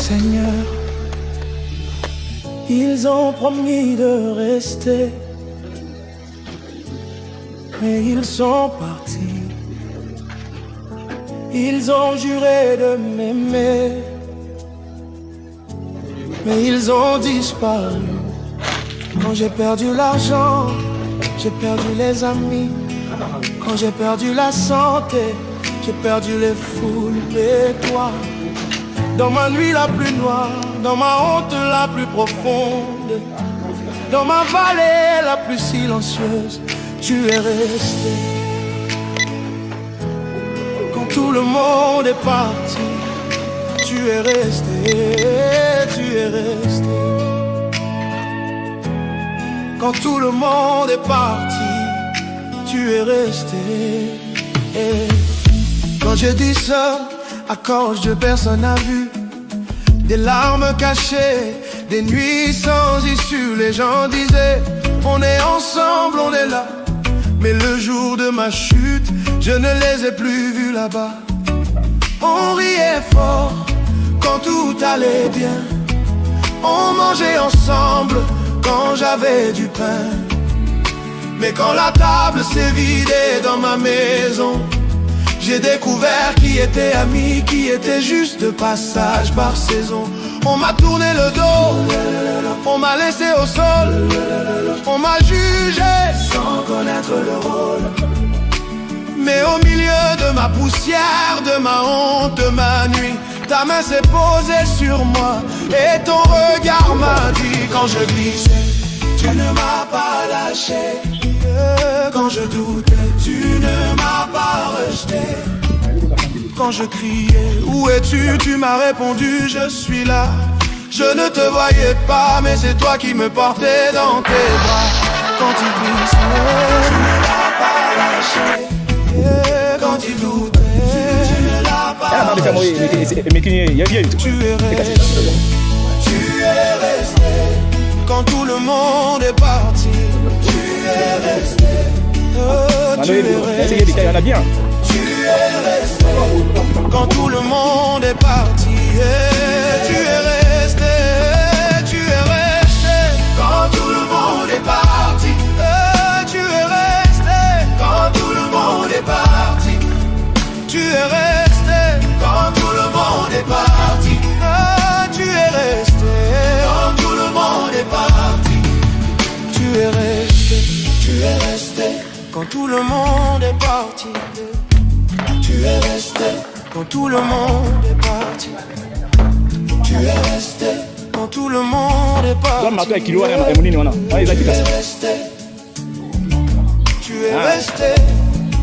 Seigneur. Ils ont promis de rester, mais ils sont partis. Ils ont juré de m'aimer, mais ils ont disparu. Quand j'ai perdu l'argent, j'ai perdu les amis. Quand j'ai perdu la santé, j'ai perdu les foules et toi. Dans ma nuit la plus noire, dans ma honte la plus profonde, dans ma vallée la plus silencieuse, tu es resté. Quand tout le monde est parti, tu es resté, tu es resté. Quand tout le monde est parti, tu es resté. Et quand j'étais seul, à cause de personne n'a vu, des larmes cachées, des nuits sans issue. Les gens disaient, on est ensemble, on est là. Mais le jour de ma chute, je ne les ai plus vus là-bas. On riait fort quand tout allait bien. On mangeait ensemble quand j'avais du pain. Mais quand la table s'est vidée dans ma maison, j'ai découvert qui était ami, qui était juste de passage par saison. On m'a tourné le dos, on m'a laissé au sol, on m'a jugé sans connaître le rôle. Mais au milieu de ma poussière, de ma honte, de ma nuit, ta main s'est posée sur moi et ton regard m'a dit quand je glissais, tu ne m'as pas lâché. Quand je doutais, tu ne m'as pas rejeté. Quand je criais, où es-tu? Tu m'as répondu, je suis là. Je ne te voyais pas, mais c'est toi qui me portais dans tes bras. Quand il glissait, tu ne l'as pas lâché. Quand il doutait, tu ne l'as pas lâché. Tu es resté, tu es resté. Quand tout le monde est parti, tu es resté. Oh, tu es resté. Tu es resté. Quand tout le monde est parti, tu es resté. Tu es resté. Quand tout le monde est parti, tu es resté. Quand tout le monde est parti, tu es resté. Quand tout le monde est parti, tu es resté. Quand tout le monde est parti, tu es resté. Tu es resté. Quand tout le monde est parti, tu es resté. Quand tout le monde est parti, tu es resté. Quand tout le monde est parti, tu es resté. Tu es resté.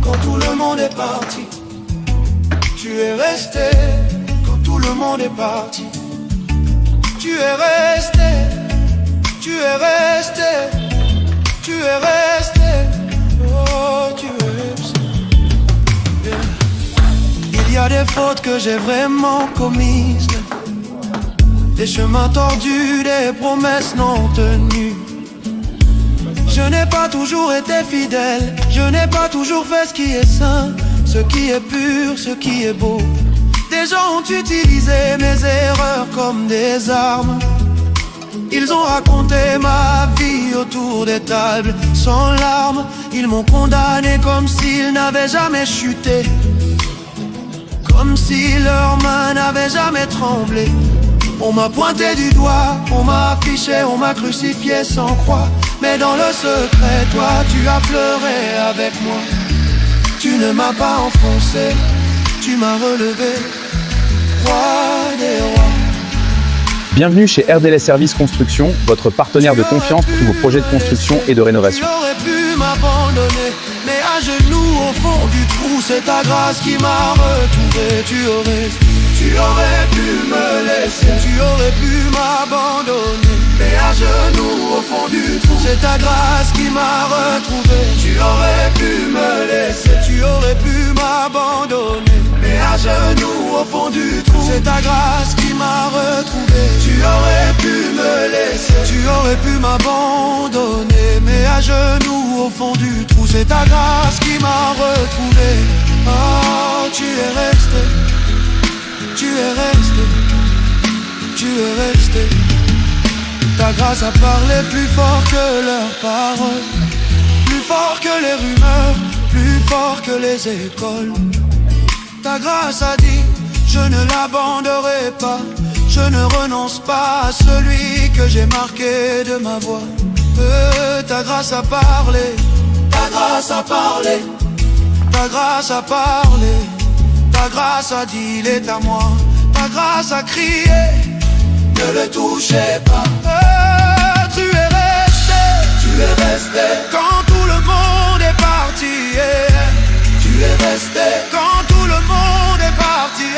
Quand tout le monde est parti, tu es resté. Quand tout le monde est parti, tu es resté. Tu es resté. Tu es resté. Oh, tu es resté. Yeah. Il y a des fautes que j'ai vraiment commises, des chemins tordus, des promesses non tenues. Je n'ai pas toujours été fidèle, je n'ai pas toujours fait ce qui est sain, ce qui est pur, ce qui est beau. Des gens ont utilisé mes erreurs comme des armes. Ils ont raconté ma vie autour des tables sans larmes. Ils m'ont condamné comme s'ils n'avaient jamais chuté, comme si leurs mains n'avaient jamais tremblé. On m'a pointé du doigt, on m'a affiché, on m'a crucifié sans croix. Mais dans le secret, toi tu as pleuré avec moi. Tu ne m'as pas enfoncé, tu m'as relevé, roi des rois. Bienvenue chez RDLS Services Construction, votre partenaire de confiance pour tous vos projets de construction et de rénovation. Tu aurais pu m'abandonner, mais à genoux au fond du trou, c'est ta grâce qui m'a retrouvé. Tu aurais pu me laisser, tu aurais pu m'abandonner, mais à genoux au fond du trou, c'est ta grâce qui m'a retrouvé. Tu aurais pu me laisser, tu aurais pu m'abandonner, mais à genoux au fond du trou, c'est ta grâce qui m'a retrouvé. Tu aurais pu me laisser, tu aurais pu m'abandonner, mais à genoux au fond du trou, c'est ta grâce qui m'a retrouvé. Oh, tu es resté. Tu es resté, tu es resté. Ta grâce a parlé plus fort que leurs paroles, plus fort que les rumeurs, plus fort que les écoles. Ta grâce a dit, je ne l'abandonnerai pas, je ne renonce pas à celui que j'ai marqué de ma voix. Ta grâce a parlé, ta grâce a parlé, ta grâce a parlé, ta grâce a dit il est à moi, ta grâce a crié, ne le touchez pas. Tu es resté, tu es resté, quand tout le monde est parti. Tu es resté, quand tout le monde est parti.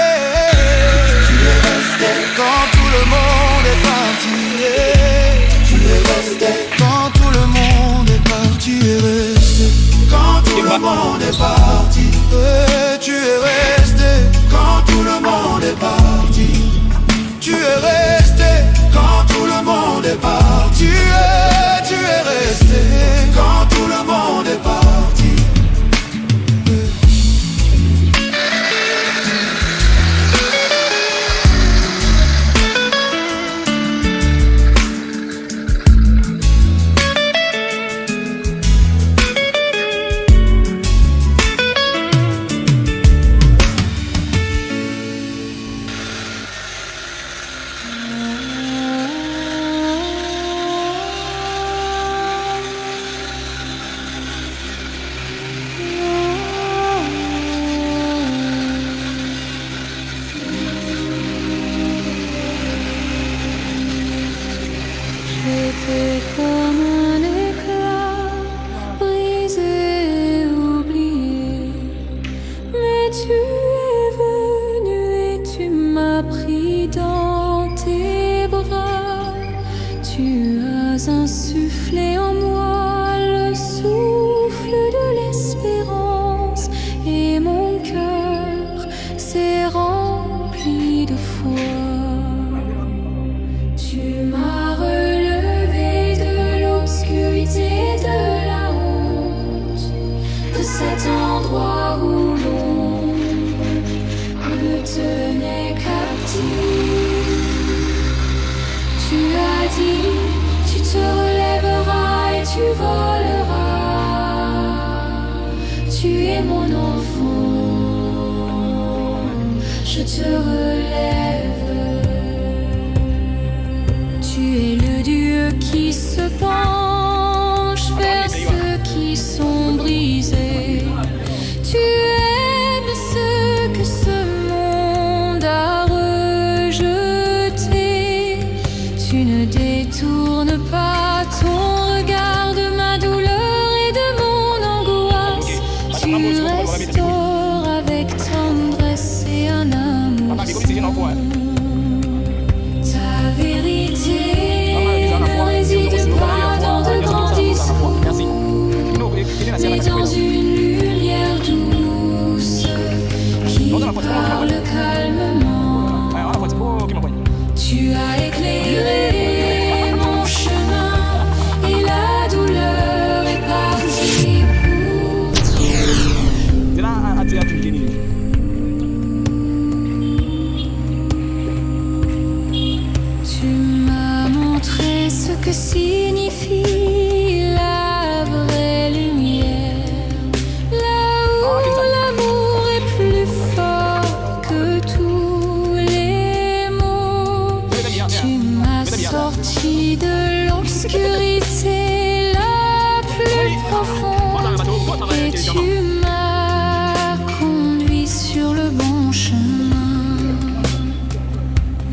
Tu es resté, quand tout le monde est parti. Tu es resté, quand tout le monde est parti. Tu es resté, quand tout le monde est parti. Tu es resté, quand tout le monde est parti. Tu es resté, quand tout le monde est parti. Tu es resté, quand tout le monde est parti. J'étais comme un éclat, brisé, oublié. Mais tu es venu et tu m'as pris dans tes bras. Tu as insufflé en moi le souffle de l'espérance. Et mon cœur s'est rempli de foi. Tu m'as relevé de l'obscurité, de la honte, de cet endroit où l'ombre me tenait captive. Tu as dit, tu te relèveras et tu voleras. Tu es mon enfant, je te relève. Tu es le Dieu qui se penche vers ceux qui sont brisés. Tu aimes ceux que ce monde a rejetés. Tu ne détournes pas ton regard de ma douleur et de mon angoisse. Tu restaures avec tendresse et un amour. Ta vérité ne réside pas dans de grands discours, mais dans une lumière douce qui parle calmement. Tu as éclairé mon chemin et la douleur est partie pour toujours. Tu m'as montré ce que signifie la vraie lumière, là où l'amour est plus fort que tous les mots. Tu m'as sorti de l'obscurité la plus profonde et tu m'as conduit sur le bon chemin.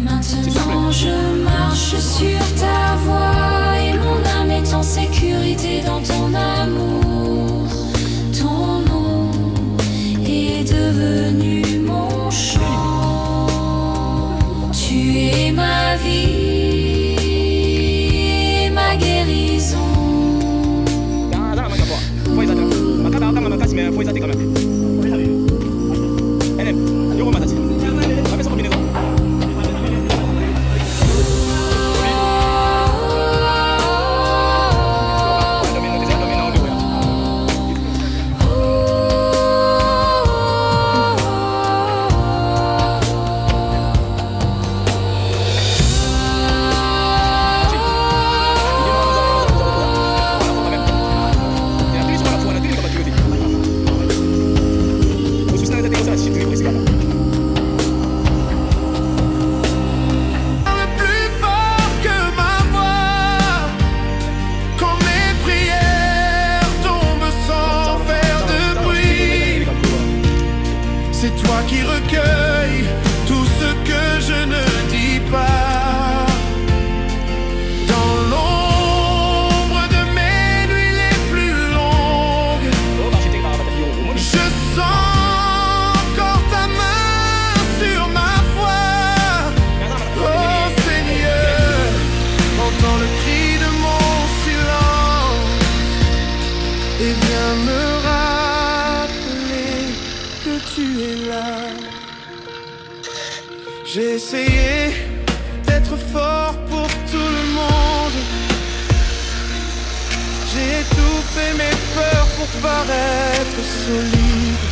Maintenant je marche sur ta voie et mon âme est en sécurité dans ton amour. Ton nom est devenu mon chant. Tu es ma vie et ma guérison. J'ai essayé d'être fort pour tout le monde. J'ai étouffé mes peurs pour paraître solide.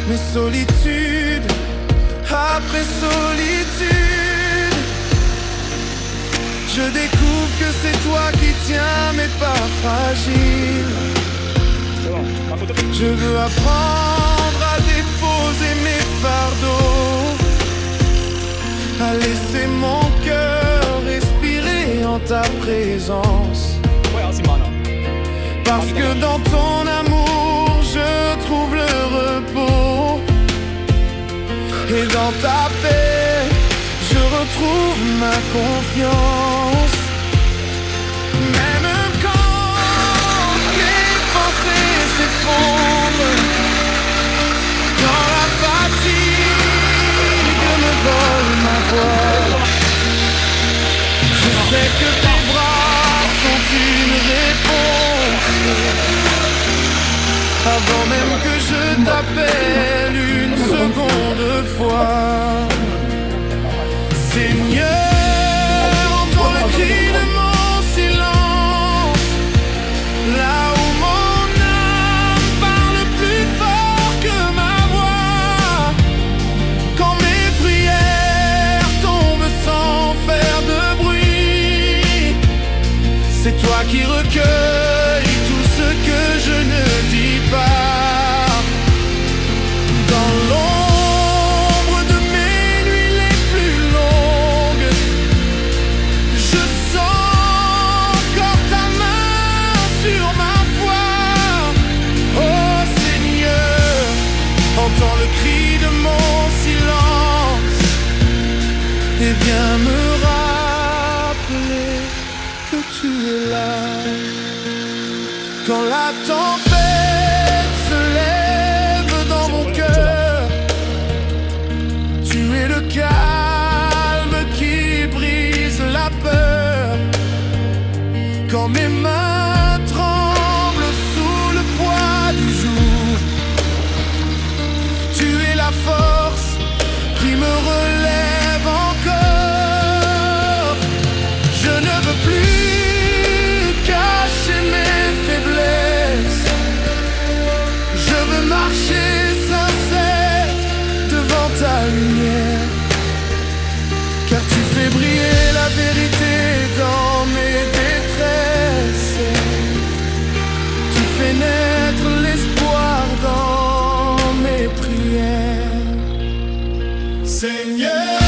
Mais solitude après solitude, je découvre que c'est toi qui tiens mes pas fragiles. Je veux apprendre à déposer mes fardeaux, à laisser mon cœur respirer en ta présence. Parce que dans ton amour je trouve le repos, et dans ta paix je retrouve ma confiance. Même quand les pensées s'effondrent, quand la fatigue me vole ma voix, je sais que tes bras sont une réponse. Avant même que je t'appelle une seconde fois, Seigneur, entends le cri de mon silence, là où mon âme parle plus fort que ma voix. Quand mes prières tombent sans faire de bruit, c'est toi qui recueilles tout ce que je ne dis pas. Dans l'ombre de mes nuits les plus longues, je sens encore ta main sur ma voix. Oh Seigneur, entends le cri de mon silence et viens me rappeler que tu es là. Quand la tempête se lève dans mon cœur, tu es le calme qui brise la peur. Quand mes mains tremblent sous le poids du jour, tu es la force qui me relève encore. Je ne veux plus cacher mes faiblesses, je veux marcher sincère devant ta lumière, car tu fais briller la vérité dans mes détresses. Tu fais naître l'espoir dans mes prières. Seigneur,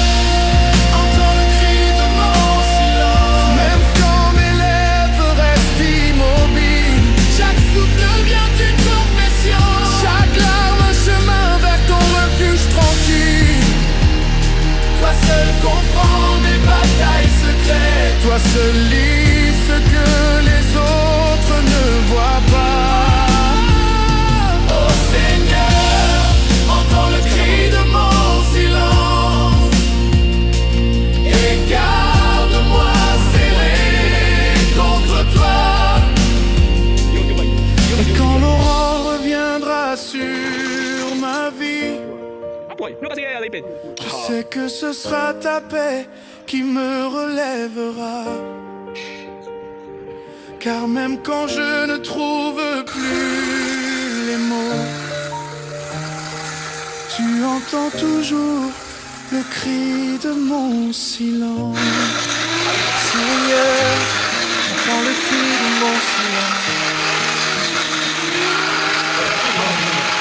entends le cri de mon silence, même quand mes lèvres restent immobiles. Chaque souffle vient une confession, chaque larme un chemin vers ton refuge tranquille. Toi seul comprends mes batailles secrètes, toi seul lis ce que les autres ne voient pas. Oh Seigneur, entends le cri de mon silence et garde-moi serré contre toi. Et quand l'aurore reviendra sur ma vie, je sais que ce sera ta paix qui me relèvera. Car même quand je ne trouve plus les mots, tu entends toujours le cri de mon silence. Seigneur, entends le cri de mon silence.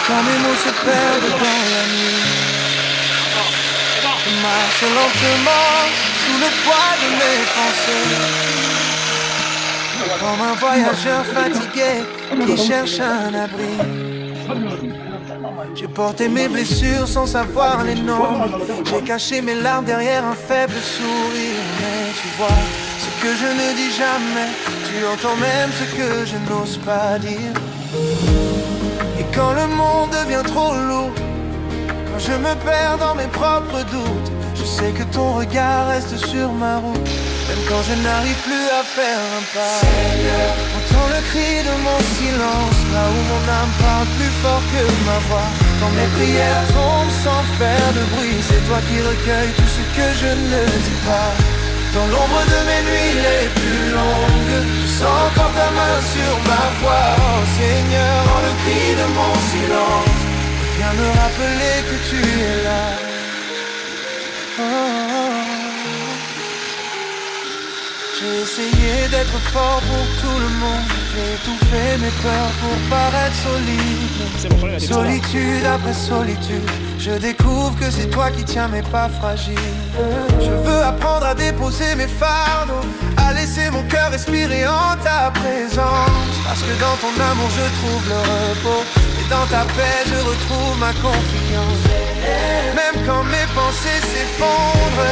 Quand mes mots se perdent dans la nuit, je marche lentement sous le poids de mes pensées, comme un voyageur fatigué qui cherche un abri. J'ai porté mes blessures sans savoir les noms, j'ai caché mes larmes derrière un faible sourire. Mais tu vois ce que je ne dis jamais, tu entends même ce que je n'ose pas dire. Et quand le monde devient trop lourd, quand je me perds dans mes propres doutes, je sais que ton regard reste sur ma route, même quand je n'arrive plus à faire un pas. Entends le cri de mon silence, là où mon âme parle plus fort que ma voix. Quand mes prières tombent sans faire de bruit, c'est toi qui recueilles tout ce que je ne dis pas. Dans l'ombre de mes nuits les plus longues, je sens encore ta main sur ma voix. Oh Seigneur, dans le cri de mon silence, viens me rappeler que tu es là. J'ai essayé d'être fort pour tout le monde, j'ai étouffé mes peurs pour paraître solide. Solitude après solitude, je découvre que c'est toi qui tiens mes pas fragiles. Je veux apprendre à déposer mes fardeaux, à laisser mon cœur respirer en ta présence. Parce que dans ton amour je trouve le repos, et dans ta paix je retrouve ma confiance. Même quand mes pensées s'effondrent,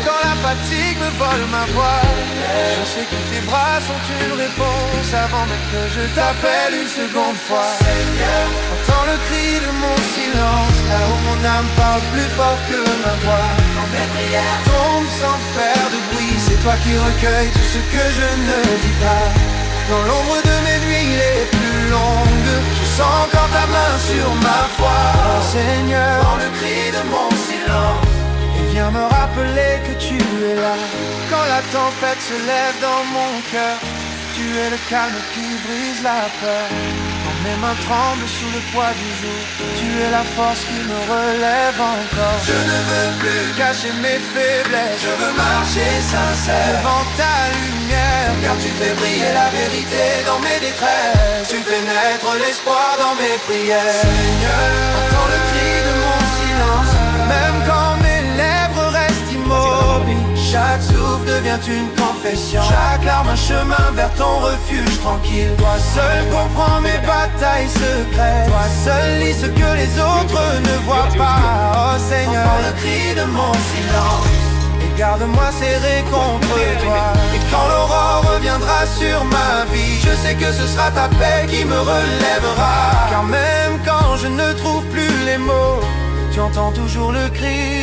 quand la fatigue me vole ma voix, je sais que tes bras sont une réponse avant même que je t'appelle une seconde fois. Seigneur, entends le cri de mon silence, là où mon âme parle plus fort que ma voix. Quand mes prières tombent sans faire de bruit, c'est toi qui recueilles tout ce que je ne dis pas. Dans l'ombre de mes nuits les plus longues, je sens encore ta main sur ma foi. Oh Seigneur, dans le cri de mon silence, et viens me rappeler que tu es là. Quand la tempête se lève dans mon cœur, tu es le calme qui brise la peur. Quand mes mains tremblent sous le poids du jour, tu es la force qui me relève encore. Je ne veux plus cacher mes faiblesses, je veux marcher sincère devant ta lumière. Car tu fais briller la vérité dans mes détresses, tu fais naître l'espoir dans mes prières. Seigneur, entends le cri de mon silence, même quand mes lèvres restent immobiles. Chaque souffle devient une confession, chaque larme un chemin vers ton refuge tranquille. Toi seul comprends mes batailles secrètes, toi seul lis ce que les autres ne voient pas. Oh Seigneur, entends le cri de mon silence, et garde-moi serré contre toi. Et quand l'aurore reviendra sur ma vie, je sais que ce sera ta paix qui me relèvera. Car même quand je ne trouve plus les mots, tu entends toujours le cri